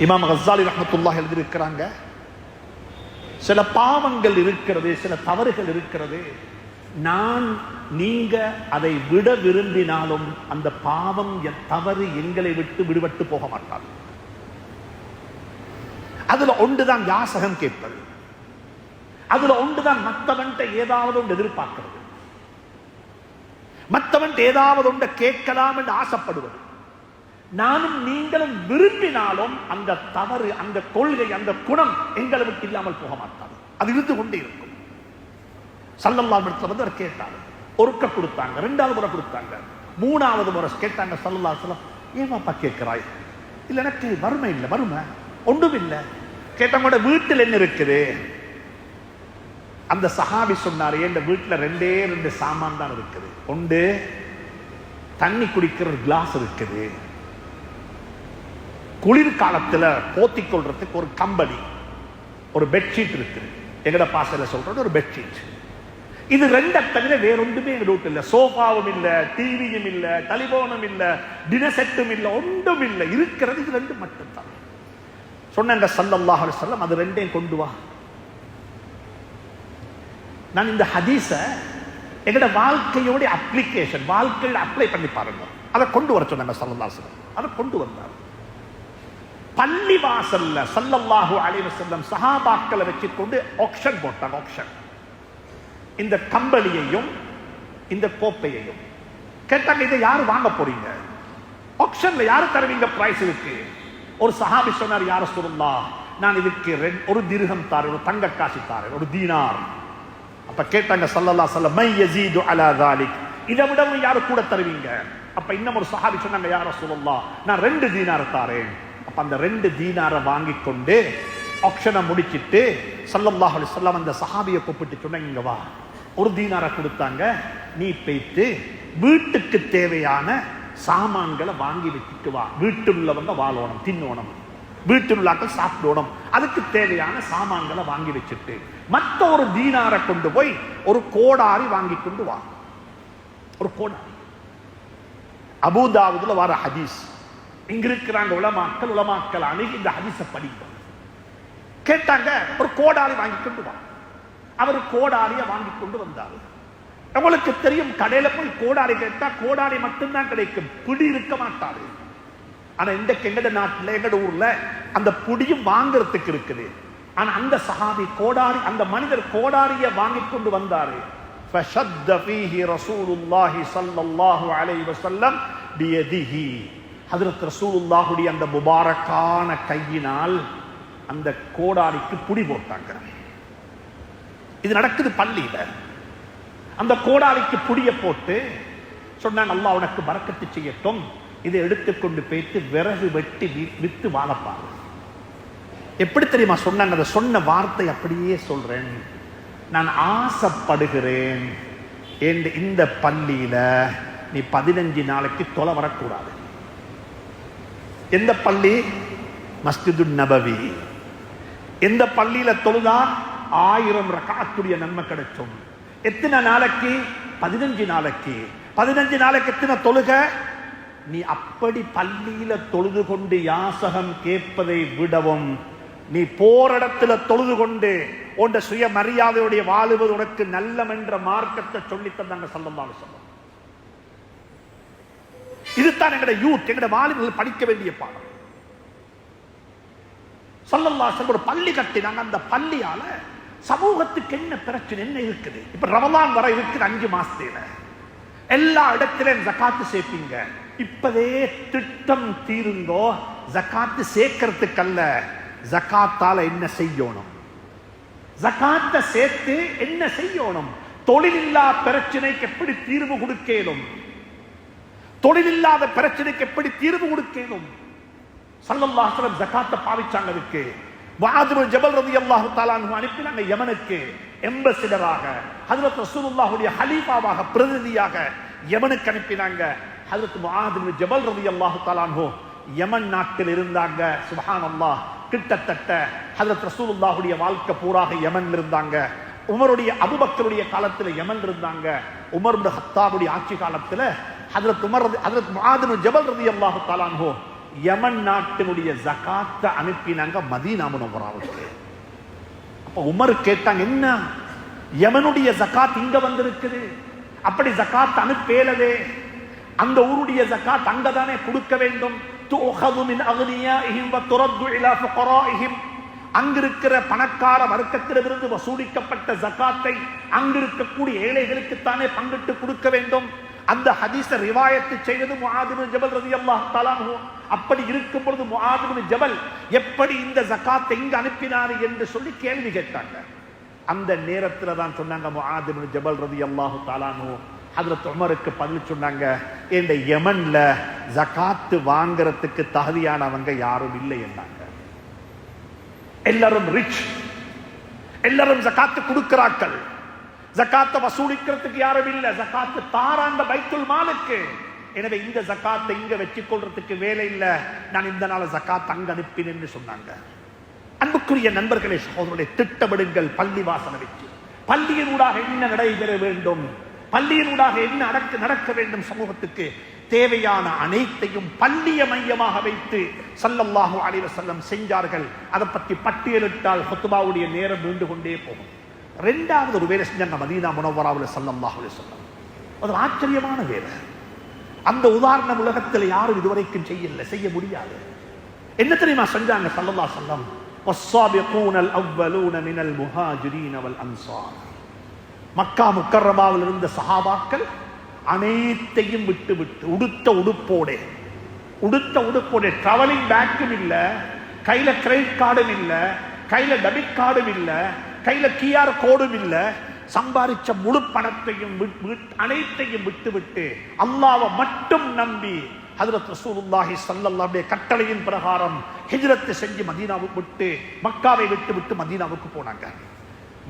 இமாம் கஸ்ஸாலி ரஹ்மத்துல்லாஹி எழுதியிருக்கிறாங்க, சில பாவங்கள் இருக்கிறது, சில தவறுகள் இருக்கிறது, நான் நீங்க அதை விட விரும்பினாலும் அந்த பாவம் தவறு எங்களை விட்டு விடுபட்டு போக மாட்டாது. அதுல ஒன்றுதான் யாசகம் கேட்பது, அதுல ஒன்றுதான் மற்றவன்ட்ட ஏதாவது ஒன்று எதிர்பார்க்கிறது, மற்றவன் ஏதாவது ஒன்றை கேட்கலாம் என்று ஆசைப்படுவது. நானும் நீங்களும் விரும்பினாலும் அந்த தவறு, அந்த கொள்கை, அந்த குணம் எங்களை விட்டு இல்லாமல் போக மாட்டாது, அது இருந்து கொண்டே இருக்கும். ஸல்லல்லாஹு அலைஹி வஸல்லம் வந்து கேட்டாங்க, ஒருக்க கொடுத்தாங்க, ரெண்டாவது முறை கொடுத்தாங்க, மூணாவது முறை கேட்டாங்க. ஸல்லல்லாஹு அலைஹி வஸல்லம், ஏன் பாப்பா கேட்கிறாய்? இல்லை எனக்கு வறுமை இல்லை, வறுமை ஒன்றும் இல்லை. கேட்டவங்களோட வீட்டில் என்ன இருக்குது? அந்த சஹாபி சொன்னார், என் வீட்டில் 2 சாமான் தான் இருக்குது. ஒன்று தண்ணி குடிக்கிற கிளாஸ் இருக்குது, குளிர்காலத்தில் போத்திக் கொள்றதுக்கு ஒரு கம்பளி, ஒரு பெட்ஷீட் இருக்குது, எங்கட பாசையில் சொல்றது ஒரு பெட்ஷீட். இது 2 தவிர வேற ஒன்றுமே எங்க வீட்டில் இல்லை. சோஃபாவும் இல்லை, டிவியும் இல்லை, டெலிபோனும் இல்லை, டின்னர் செட்டும் இல்லை, ஒன்றும் இல்லை. இருக்கிறது இது 2 மட்டும்தான். சொன்னாங்க ஸல்லல்லாஹு அலைஹி வஸல்லம், அது 2 கொண்டு வா. நான் இந்த ஹதீஸ எங்கட வாழ்க்கையோட அப்ளிகேஷன், வாழ்க்கையில் அப்ளை பண்ணி பாருங்க, அதை கொண்டு வர சொன்னாங்க ஸல்லல்லாஹு அலைஹி வஸல்லம். அதை கொண்டு வந்தார். பள்ளி வாசல்ல ஸல்லல்லாஹு அலைஹி வஸல்லம் சஹாபாக்களை வச்சுக்கொண்டு ஆக்ஷன் போட்டாங்க. ஆக்ஷன். இந்த கம்பளியையும் இந்த கோப்பையையும் கேட்டாங்க, இதை யாரு வாங்க போறீங்க? ஆக்ஷன்ல யாரு தருவீங்க பிரைஸ் இருக்கு? ஒரு சஹாபி சொன்னார், யா ரசூலுல்லாஹ், நான் இதுக்கு ஒரு திர்ஹம் தாரேன், ஒரு தங்க காசு தாரேன், ஒரு தீனார். அப்ப கேட்டாங்க ஸல்லல்லாஹு அலைஹி வஸல்லம், மை யஸீது அலா ஸாலிக், இதை விடவும் யாரு கூட தருவீங்க? அப்ப இன்னும் ஒரு சஹாபி சொன்னாங்க, யா ரசூலுல்லாஹ், நான் 2 தீனார் தாரேன். அப்ப அந்த 2 தீனாரை வாங்கி கொண்டு ஆக்ஷனை முடிச்சிட்டு ஸல்லல்லாஹு அலைஹி வஸல்லம் அந்த சஹாபியை கூப்பிட்டு சொன்னாங்க, இங்க வா. ஒரு தீனாரை கொடுத்தாங்க, நீ போய்த்து வீட்டுக்கு தேவையான சாமான்களை வாங்கி வச்சுட்டு வா. வீட்டில் உள்ளவங்க வாழணும், தின்னோணும், வீட்டில் உள்ளாக்கள் சாப்பிடணும், அதுக்கு தேவையான சாமான்களை வாங்கி வச்சுட்டு மற்ற ஒரு தீனாரை கொண்டு போய் ஒரு கோடாரி வாங்கி கொண்டு வா. ஒரு கோடாரி. அபூதாவுதுல வர ஹதீஸ். இங்க இருக்கிறாங்க உலமாக்கள் அணுகி இந்த ஹதீஸை படிப்போம். கேட்டாங்க, ஒரு கோடாரி வாங்கி கொண்டு வா. அவர் கோடாரிய வாங்கி கொண்டு வந்தார். உங்களுக்கு தெரியும், கடையில போய் கோடாரி கேட்டா கோடாரி மட்டும்தான் கிடைக்கும், பிடி இருக்க மாட்டாரு. ஆனா இன்றைக்கு எங்கட நாட்டுல எங்கட ஊர்ல அந்த புடியும் வாங்கறதுக்கு இருக்குது. ஆனா அந்த சஹாபி கோடாரி, அந்த மனிதர் கோடாரிய வாங்கி கொண்டு வந்தாரு. فشد فيه رسول الله صلى الله عليه وسلم بيده. ஹஜ்ரத் ரசூலுல்லாஹுடைய அந்த முபாரக்கான கையினால் அந்த கோடாரிக்கு புடி போட்டாங்க. இது நடக்குது பள்ளியில. அந்த கோடாரிக்கு புடிய போட்டு சொன்னாங்க, அல்லாஹ் உனக்கு பரக்கத்து செய்யட்டும், இதை எடுத்துக்கொண்டு போய்த்து விறகு வெட்டி வித்து வாழப்பாரு. எப்படி தெரியுமா சொன்னாங்க? அதை சொன்ன வார்த்தை அப்படியே சொல்றேன். நான் ஆசைப்படுகிறேன், இந்த பள்ளியில நீ 15 நாளைக்கு தொலை வரக்கூடாது. எந்த பள்ளி? மஸ்ஜிது நபவி. எந்த பள்ளியில தொழுதா 1000 ரகாத்துடைய நன்மை கிடைக்கும். எத்தனை நாளைக்கு? 15 நாளைக்கு. 15 நாளைக்கு எத்தனை தொழுக? நீ அப்படி பள்ளியில தொழுது கொண்டு யாசகம் கேட்பதை விடவும் நீ போரிடத்துல தொழுது கொண்டு உன் சுய மரியாதையுடைய வாழுவது உனக்கு நல்லம் என்ற மார்க்கத்தை சொல்லி தந்தாங்க ஸல்லல்லாஹு அலைஹி வஸல்லம். இதுதான் எங்கட யூத், எங்கட வாலிபர்கள் படிக்க வேண்டிய பாடம். ஸல்லல்லாஹு அலைஹி வஸல்லம் ஒரு பள்ளி கட்டினாங்க. அந்த பள்ளியால சமூகத்துக்கு என்ன பிரச்சனை, என்ன இருக்குது? இப்ப ரமலான் வர இருக்குது 5 மாசத்துல. எல்லா இடத்திலும் ஜகாத்து சேர்ப்பீங்க. இப்பவே திட்டம் தீருங்கோ, ஜகாத்து சேர்க்கறதுக்கு அல்ல, ஜகாத்தால என்ன செய்யணும், ஜகாத்தை சேர்த்து என்ன செய்யணும், தொழிலில்லா பிரச்சனைக்கு எப்படி தீர்வு கொடுக்கணும், தொழிலில்லாத பிரச்சனைக்கு எப்படி தீர்வு கொடுக்கணும். ஸல்லல்லாஹு அலைஹி வஸல்லம் ஜகாத்தை பாவிச்சாங்க. அதுக்கு முஆத் பின் ஜபல் ரலியல்லாஹு தஆலா அன்ஹு அனுப்பினாங்க யமனுக்கு எம்பசிடராக, ஹஜ்ரத் ரசூலுல்லாஹுடைய ஹலீஃபாவாக, பிரதிநிதியாக யமனுக்கு அனுப்பினாங்க. ஹஜ்ரத் முஆத் பின் ஜபல் ரலியல்லாஹு தஆலா அன்ஹு யமன் நாட்டில் இருந்தாங்க. சுப்ஹானல்லாஹ், கிட்டத்தட்ட ஹஜ்ரத் ரசூலுல்லாஹுடைய வாழ்க்கை பூராக யமன்ல இருந்தாங்க. உமருடைய அபூபக்கருடைய காலத்துல யமன் இருந்தாங்க. உமர் இப்னு ஹத்தாபுடைய ஆட்சி காலத்துல ஹஜ்ரத் முஆத் பின் ஜபல் ரலியல்லாஹு தஆலா அன்ஹு யமன் நாட்டினுடைய ஜகாத்தை அனுப்பினாங்க மதீனா முனவ்வராவுக்கு. அப்ப உமர் கேட்டாங்க, என்ன யமனுடைய ஜகாத் இங்க வந்திருக்குது, அப்படி ஜகாத் அனுப்பேலவே, அந்த ஊருடைய ஜகாத் அங்கதானே கொடுக்க வேண்டும். துஅஹது மின் அக்னியாஇஹிம் வ துரது இலா ஃபுகராஇஹிம். அங்கிருக்கிற பணக்கார வர்க்கத்திலிருந்து வசூலிக்கப்பட்ட ஜகாத்தை அங்கிருக்கக்கூடிய ஏழைகளுக்கு தானே பங்கிட்டு கொடுக்க வேண்டும். அந்த ஹதீஸை ரிவாயத்து செய்தது முஆத் பின் ஜபல் ரலியல்லாஹு தஆலா அன்ஹு. அப்படி இருக்கும் பொழுது முஆத் பின் ஜபல் எப்படி இந்த ஜகாத்தை இங்க அனுப்பினார் என்று சொல்லி கேள்வி கேட்டாங்க. அந்த நேரத்தில் தான் சொன்னாங்க முஆத் பின் ஜபல் ரலியல்லாஹு தஆலா அன்ஹு ஹஜ்ரத் உமருக்கு பதில் சொன்னாங்க, இந்த யமன்ல ஜகாத்து வாங்குறதுக்கு தகுதியானவங்க யாரும் இல்லை என்றாங்க. எல்லாரும் ரிச், எல்லாரும் ஜகாத்து கொடுக்கிறார்கள், ஜகாத்தை வசூலிக்கிறதுக்கு யாரும் இல்லை, ஜகாத்து தாராந்த பைத்துல் மாலுக்கு. எனவே இந்த ஜகாத்தை இங்க வச்சுக் கொள்றதுக்கு வேலை இல்லை, நான் இந்த நாள் ஜகாத் அங்க அனுப்பினேன் என்று சொன்னாங்க. அன்புக்குரிய நண்பர்களே, சகோதரர்களே, திட்டமிடுங்கள். பள்ளி வாசனை வச்சு பள்ளியினூடாக என்ன நடைபெற வேண்டும், பள்ளியினூடாக என்ன நடக்க வேண்டும், சமூகத்துக்கு தேவையான அனைத்தையும் பள்ளிய மையமாக வைத்து ஸல்லல்லாஹு அலைஹி வஸல்லம் செஞ்சார்கள். அதை பற்றி பட்டியலிட்டால் ஹுத்பாவுடைய நேரம் நீண்டு கொண்டே போகும். ரெண்டாவது ஒரு வேலை செஞ்சாங்க மதீனா முனவ்வராவுல ஸல்லல்லாஹு அலைஹி வஸல்லம். அது ஆச்சரியமான வேலை. அந்த உதாரணம் உலகத்தில் யாரும் இதுவரைக்கும் செய்ய முடியாது. என்ன தெரியுமா செஞ்சாங்க ஸல்லல்லாஹு அலைஹி வஸல்லம்? வஸ்ஸாபிகூனல் அவ்வலூன மினல் முஹாஜிரீன வல் அன்சார். மக்கா முக்கர்ரமாவில் இருந்த சஹாபாக்கள் அனைத்தையும் விட்டு உடுத்த உடுப்போட டிராவலிங் பேக்கும் இல்ல, கையில கிரெடிட் கார்டும் இல்ல, கையில டெபிட் கார்டும் இல்ல, கையில QR கோடும் இல்ல, சம்பாதிச்ச முழு பணத்தையும் அனைத்தையும் விட்டு அல்லாஹ்வை மட்டும் நம்பி ஹஜ்ரத் ரசூலுல்லாஹி ஸல்லல்லாஹு அலைஹி கட்டளையின் பிரகாரம் ஹிஜ்ரத் செஞ்சு மதீனாவுக்கு விட்டு மக்காவை விட்டு மதீனாவுக்கு போனாங்க.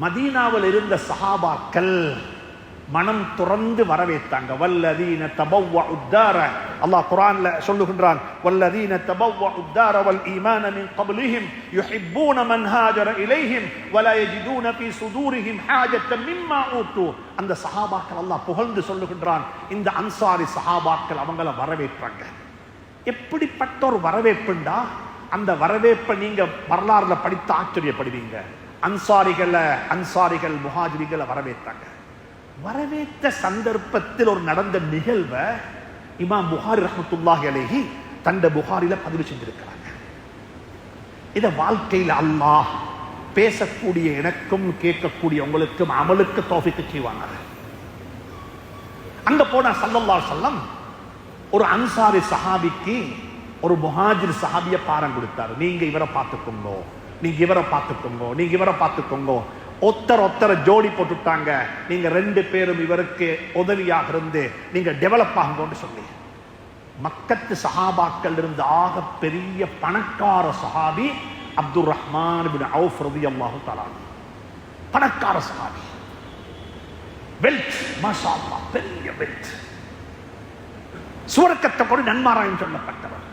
மதீனாவில் இருந்த சஹாபாக்கள் மனம் துறந்து வரவேற்றாங்க. வல்லதீன தபவ்வஉ الدار, அல்லாஹ் குர்ஆன்ல சொல்லுகின்றான், வல்லதீன தபவ்வஉ الدار والإيمان من قبلهم يحبون من هاجر إليهم ولا يجدون في صدورهم حاجة مما أوتوا. அந்த சஹாபாக்கள் அல்லாஹ் புகழ்ந்து சொல்லுகின்றான், இந்த அன்சாரி சஹாபாக்கள் அவங்கள வரவேற்றாங்க. எப்படிப்பட்ட ஒரு வரவேற்புண்டா, அந்த வரவேற்பை நீங்க வரலாறுல படித்து ஆச்சரியப்படுவீங்க. அன்சாரிகள் முஹாஜிரிகளை வரவேற்றாங்க. வரவேற்ற சந்தர்ப்பத்தில் ஒரு நடந்த நிகழ்வை இமாம் புகாரி ரஹ்மத்துல்லாஹி அலைஹி தந்த புகாரில பதிவு செஞ்சிருக்கிறாங்க. இத வாழ்க்கையில் அல்லாஹ் பேசக்கூடிய எனக்கும் கேட்கக்கூடிய உங்களுக்கும் அமலுக்கு தௌஃபீக் செய்வாங்க. அங்க போனா ஸல்லல்லாஹு அலைஹி வஸல்லம் ஒரு அன்சாரி சஹாபிக்கு ஒரு முஹாஜிர் சஹாபிய பாரம் கொடுத்தாரு. நீங்க இவரை பார்த்துக்கோங்க, நீங்க இவரை பார்த்துக்கோங்க. ஒத்தர ஜோடி போட்டுட்டாங்க. நீங்க 2 பேரும் இவருக்கு உதவியாக இருந்து நீங்க டெவலப் ஆகுங்கன்னு சொல்லி மக்கத்து சஹாபாக்கள் இருந்து ஆக பெரிய பணக்கார சஹாபி அப்துர் ரஹ்மான் இப்னு அவுஃப் ரலியல்லாஹு தஆலா. பணக்கார சஹாபி, வெல்த் மாஷா அல்லாஹ், பெரிய வெல்த், சுவர்க்கத்தை கூட நன்மாராயம் சொல்லப்பட்டவர்.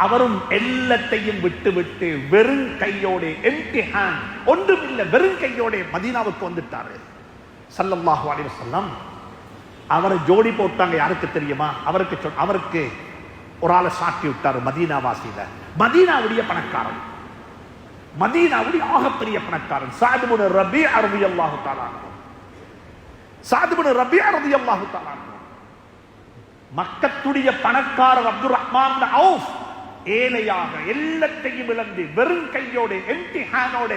அவரும் எல்லாத்தையும் விட்டு வெறும் கையோட, எம்டி ஹேண்ட், ஒன்றுமில்லை, வெறும் கையோட மதீனாவுக்கு வந்துட்டாரு ஸல்லல்லாஹு அலைஹி வஸல்லம். அவரை ஜோடி போட்டாங்க. யாருக்கு தெரியுமா? அவருக்கு ஒரு ஆளை சாட்டி விட்டாரு மதீனாவாசியில. மதீனாவுடைய பணக்காரன், மதீனாவுடைய ஆகப்பெரிய பணக்காரன் ஸஅத் இப்னு ரபீஅ ரலியல்லாஹு தஆலா. ஸஅத் இப்னு ரபீஅ ரலியல்லாஹு தஆலா மக்கத்துடைய பணக்காரர் அப்துர் ரஹ்மான் இப்னு அவுஃப் ஏழையாக எல்லாத்தையும் இழந்து வெறும் கையோட, எம்டி ஹேண்டோட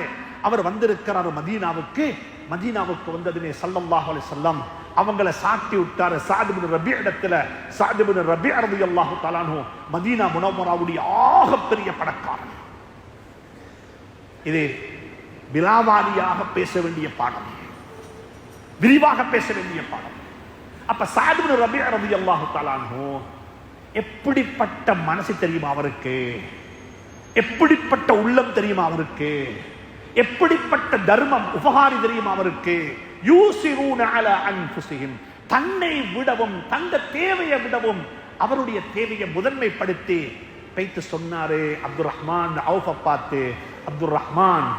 அவர் வந்திருக்கிறார் மதீனாவுக்கு. மதீனாவுக்கு வந்ததுமே ஸல்லல்லாஹு அலைஹி வஸல்லம் அவங்கள சாட்டி விட்டாரு ஸஅத் இப்னு ரபீஅ இடத்துல. ஸஅத் இப்னு ரபீஅ ரலியல்லாஹு தஆலா அன்ஹு மதீனா முனவ்வராவுடைய ஆகப்பெரிய பணக்காரன். இது விலாவாரியாக பேச வேண்டிய பாடம், விரிவாக பேச வேண்டிய பாடம். அப்ப ஸஅத் இப்னு ரபீஅ ரலியல்லாஹு தஆலா அன்ஹு எப்படிப்பட்ட மனசு தெரியுமா அவருக்கு, எப்படிப்பட்ட உள்ளம் தெரியுமா அவருக்கு, எப்படிப்பட்ட தர்மம் உபகாரி தெரியுமா அவருக்கு. யூசிரூன அலா அன்ஃபுஸிஹிம், தன்னை விடவும் தந்த தேவையை விடவும் அவருடைய தேவையை முதன்மைப்படுத்தி வைத்து சொன்னாரு அப்துர் ரஹ்மான் அவுஃப பார்த்து, அப்துர் ரஹ்மான்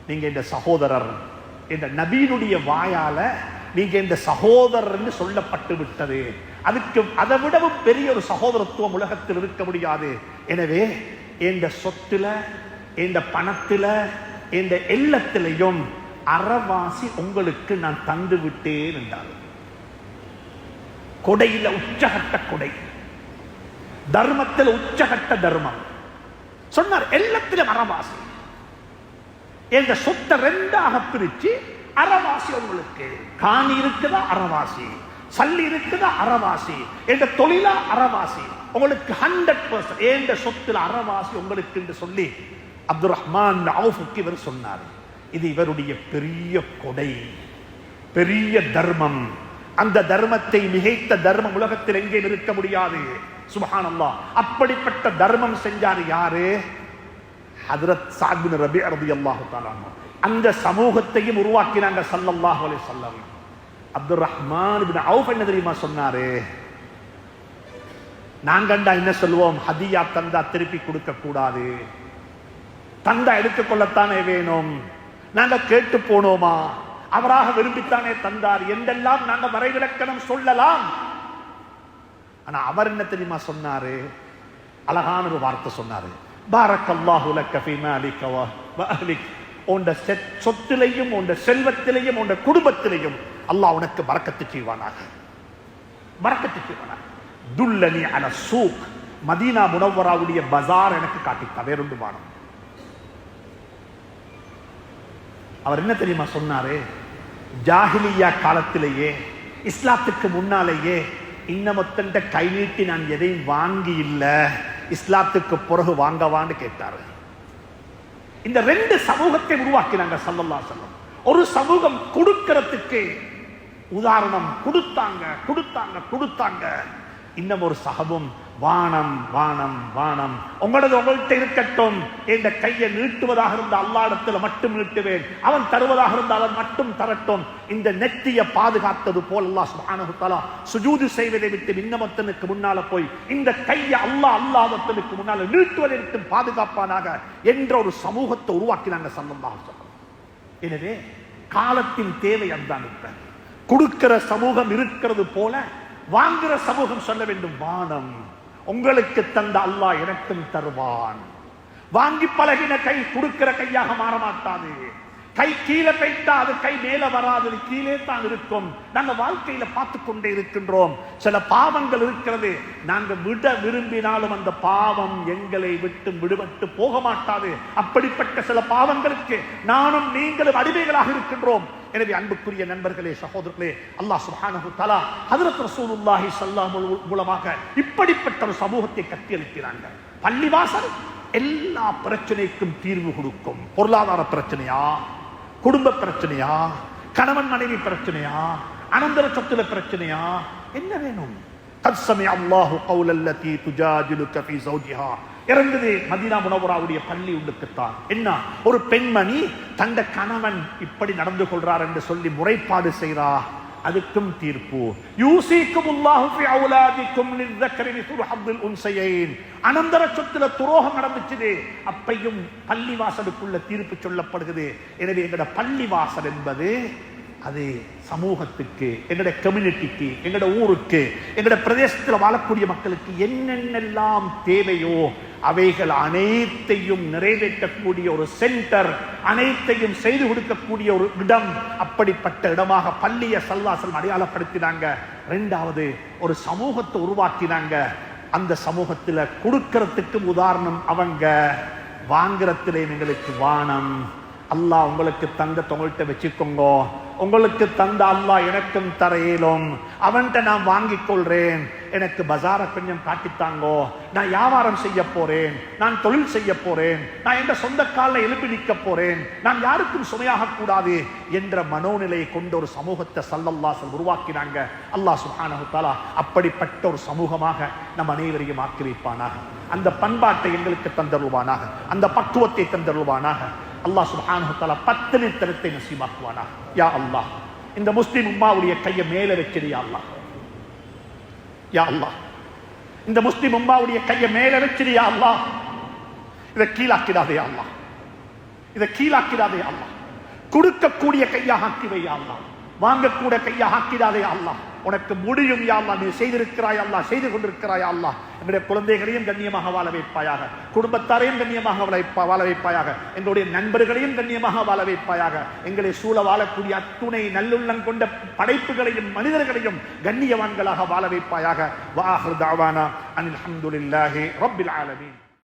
நீங்க இந்த சகோதரர், இந்த நபியினுடைய வாயால நீங்க இந்த சகோதரர் சொல்லப்பட்டு விட்டது. அதுக்கு அதை விடவும் பெரிய ஒரு சகோதரத்துவம் உலகத்தில் இருக்க முடியாது. எனவே இந்த சொத்துல, இந்த பணத்துல, இந்த எல்லத்திலையும் அறவாசி உங்களுக்கு நான் தந்து விட்டேன் என்றார். கொடையில உச்சகட்ட கொடை, தர்மத்தில் உச்சகட்ட தர்மம் சொன்னார். எல்லாத்திலும் அறவாசி. இந்த சொத்தை 2ஆக பிரிச்சு அறவாசி உங்களுக்கு. காணி இருக்குதா அறவாசி, சல்லி இருக்குதா அறவாசி, என்ற தொழிலா அறவாசி, உங்களுக்கு 100% என்ற சொத்துல அறவாசி உங்களுக்கு என்று சொல்லி அப்துர் ரஹ்மான் அவுஃபுக்கு இவர் சொன்னார். இது இவருடைய பெரிய கொடை, பெரிய தர்மம். அந்த தர்மத்தை மிகைத்த தர்மம் உலகத்தில் எங்கே இருக்க முடியாது. சுப்ஹானல்லாஹ். அப்படிப்பட்ட தர்மம் செஞ்சார் யாரு? ஹஜ்ரத் ஸஅத் பின் ரபீஅ ரலியல்லாஹு தஆலா அன்ஹு. அந்த சமூகத்தையும் உருவாக்கினாங்க ஸல்லல்லாஹு அலைஹி வஸல்லம். அப்துர் ரஹ்மான் இப்னு அவுஃப் என்ன தெரியுமா சொன்னாரு? நாங்கண்டா என்ன சொல்லுவோம், ஹதியா தந்தா திருப்பி கொடுக்க கூடாது, தந்தா எடுத்துக்கொள்ளத்தானே வேணும். நாங்க கேட்டு போனோமா, அவராக விரும்பித்தானே தந்தார் என்றெல்லாம் நாங்க வரைவிலக்கணம் சொல்லலாம். ஆனா அவர் என்ன தெரியுமா சொன்னாரு? அழகான ஒரு வார்த்தை சொன்னாரு. பாரக்கல்லாஹு லக்க ஃபீ மாலிக வ அஹ்லிக். உன்ட சொத்திலையும், உன்ட செல்வத்திலையும், உன்ட குடும்பத்திலையும் அல்லாஹ் உனக்கு பரக்கத்து செய்வானாக, பரக்கத்து செய்வானாக. துல்லனி அல சூக், மதீனா முனவ்வராவுடைய பஜார் எனக்கு காட்டித்தா, வேறொன்று வானம். அவர் என்ன தெரியுமா சொன்னாரு? ஜாஹிலியா காலத்திலேயே, இஸ்லாத்துக்கு முன்னாலேயே, இன்னமொத்தண்ட கை நீட்டி நான் எதையும் வாங்கி இல்ல, இஸ்லாத்துக்கு பிறகு வாங்கவான்னு கேட்டாரு. இந்த ரெண்டு சமூகத்தை உருவாக்கினாங்க ஸல்லல்லாஹு அலைஹி வஸல்லம். ஒரு சமூகம் கொடுக்கிறதுக்கு உதாரணம் கொடுத்தாங்க கொடுத்தாங்க கொடுத்தாங்க. இன்னும் ஒரு சஹாபும் வானம் வானம் வானம், உங்கள்கிட்ட இருக்கட்டும், என்ற கையை நீட்டுவதாக இருந்த அல்லாஹ்விடத்தில் மட்டும் நீட்டுவேன், அவன் தருவதாக இருந்தால் அவன் மட்டும் தரட்டும். இந்த நெத்தியை பாதுகாத்தது போல் அல்லாஹ் சுப்ஹானஹு வ தஆலா சுஜூது செய்வதை விட்டு இன்னமத்தனுக்கு முன்னால போய் இந்த கையை அல்லாஹ்வுக்கு முன்னால நீட்டுவதை விட்டு பாதுகாப்பானாக என்ற ஒரு சமூகத்தை உருவாக்கினாங்க ஸல்லல்லாஹு அலைஹி வஸல்லம். எனவே காலத்தின் தேவை அதுதான். கொடுக்கிற சமூகம் இருக்கிறது போல வாங்குற சமூகம் சொல்ல வேண்டும், வானம் உங்களுக்கு தந்த அல்லாஹ் எனக்கும் தருவான். வாங்கி பழகின கை கொடுக்கிற கையாக மாற மாட்டாது. கை கீழே போயிட்டா அது கை மேல வராது, கீழே தான் இருக்கும். நாங்க வாழ்க்கையில பார்த்து கொண்டே இருக்கின்றோம். சில பாவங்கள் இருக்கிறது, நாங்க விட விரும்பினாலும் அந்த பாவம் எங்களை விட்டு விடுபட்டு போக மாட்டாது. அப்படிப்பட்ட சில பாவங்களுக்கு நானும் நீங்களும் அடிமைகளாக இருக்கின்றோம். எனவே அன்புக்குரிய நண்பர்களே, சகோதரர்களே, அல்லாஹ் சுப்ஹானஹு வ தஆலா ஹஜ்ரத் ரசூலுல்லாஹி ஸல்லல்லாஹு அலைஹி வஸல்லம் மூலமாக இப்படிப்பட்ட ஒரு சமூகத்தை கட்டியெழுப்பினாங்க. பள்ளிவாசல் எல்லா பிரச்சனைக்கும் தீர்வு கொடுக்கும். பொருளாதார பிரச்சனையா, குடும்ப பிரச்சனையா, கணவன் மனைவி பிரச்சனையா, அனந்தர சொத்துல பிரச்சனையா, என்ன வேணும்? قد سمع الله قول التي تجادلك في زوجها இறங்குது மதீனா முனவ்வராவுடைய பள்ளி உள்ளுக்குத்தான். என்ன, ஒரு பெண்மணி தந்த கணவன் இப்படி நடந்து கொள்றார் என்று சொல்லி முறைப்பாடு செய்றா, அதுக்கும் தீர்ப்பு. யூசிக்குமுல்லாஹு ஃபி அவுலாதிக்கும் லிzzக்கரி மிஸ்லு ஹவ்வில் உன்சையைன். அனந்தர சொத்துல துரோகம் நடந்துச்சு, அப்பையும் பள்ளி வாசலுக்குள்ள தீர்ப்பு சொல்லப்படுகிறது. எனவே எங்கட பள்ளி வாசல் என்பது அது சமூகத்துக்கு, எங்களுடைய கம்யூனிட்டிக்கு, எங்களுடைய ஊருக்கு, எங்களுடைய பிரதேசத்தில் வாழக்கூடிய மக்களுக்கு என்னென்னெல்லாம் தேவையோ அவைகள் அனைத்தையும் நிறைவேற்றக்கூடிய ஒரு சென்டர், அனைத்தையும் செய்து கொடுக்கக்கூடிய ஒரு இடம். அப்படிப்பட்ட இடமாக பள்ளியை ஸல்லல்லாஹு அடையாளப்படுத்தினாங்க. இரண்டாவது, ஒரு சமூகத்தை உருவாக்கினாங்க. அந்த சமூகத்தில் கொடுக்கிறதுக்கு உதாரணம் அவங்க, வாங்குறதுல எங்களுக்கு வானம். அல்லாஹ் உங்களுக்கு தந்த தொங்கள்கிட்ட வச்சுக்கோங்க, உங்களுக்கு தந்த அல்லாஹ் எனக்கும் தர இயலும், அவன்கிட்ட நான் வாங்கிக் கொள்றேன், எனக்கு பஜார கொஞ்சம் காட்டித்தாங்கோ, நான் வியாபாரம் செய்ய போறேன், நான் தொழில் செய்ய போறேன், நான் என்ற சொந்த காலில் எழுப்பி நிற்க போறேன், நான் யாருக்கும் சுமையாக கூடாது என்ற மனோநிலையை கொண்ட ஒரு சமூகத்தை ஸல்லல்லாஹு அலைஹி உருவாக்கினாங்க. அல்லாஹ் சுப்ஹானஹு வ தஆலா அப்படிப்பட்ட ஒரு சமூகமாக நம் அனைவரையும் ஆக்கி வைப்பானாக. அந்த பண்பாட்டை எங்களுக்கு தந்தருவானாக, அந்த பக்குவத்தை தந்தருவானாக. அல்லாஹ் சுப்ஹானஹு வ தஆலா பத்தினித்தனத்தை நசீபாக்குவானாக. யா அல்லாஹ், இந்த முஸ்லிம் உம்மாவுடைய கையை மேல வச்சிரு யா அல்லாஹ். யா அல்லாஹ், இந்த முஸ்லிம் உம்மாவுடைய கையை மேல வச்சிரு யா அல்லாஹ். இதை கீழாக்கிடாதே யா அல்லாஹ், இதை கீழாக்கிடாதே யா அல்லாஹ். கொடுக்கக்கூடிய கையாக ஆக்கிவை யா அல்லாஹ், வாங்கக்கூடிய கையாக ஆக்கிடாதே யா அல்லாஹ். உனக்கு முடியும் யா அல்லாஹ், நீ செய்திருக்கிறாய் அல்லாஹ், செய்து கொண்டிருக்கிறாய் அல்லாஹ். எங்களுடைய குழந்தைகளையும் கண்ணியமாக வாழ வைப்பாயாக, குடும்பத்தாரையும் கண்ணியமாக வாழ வைப்பாயாக, எங்களுடைய நண்பர்களையும் கண்ணியமாக வாழ வைப்பாயாக. எங்களை சூழ வாழக்கூடிய அத்துணை நல்லுள்ளம் கொண்ட படைப்புகளையும் மனிதர்களையும் கண்ணியவான்களாக வாழ வைப்பாயாக. வ ஆகிரு தஅவானா அனில் ஹம்துலில்லாஹி ரப்பில் ஆலமீன்.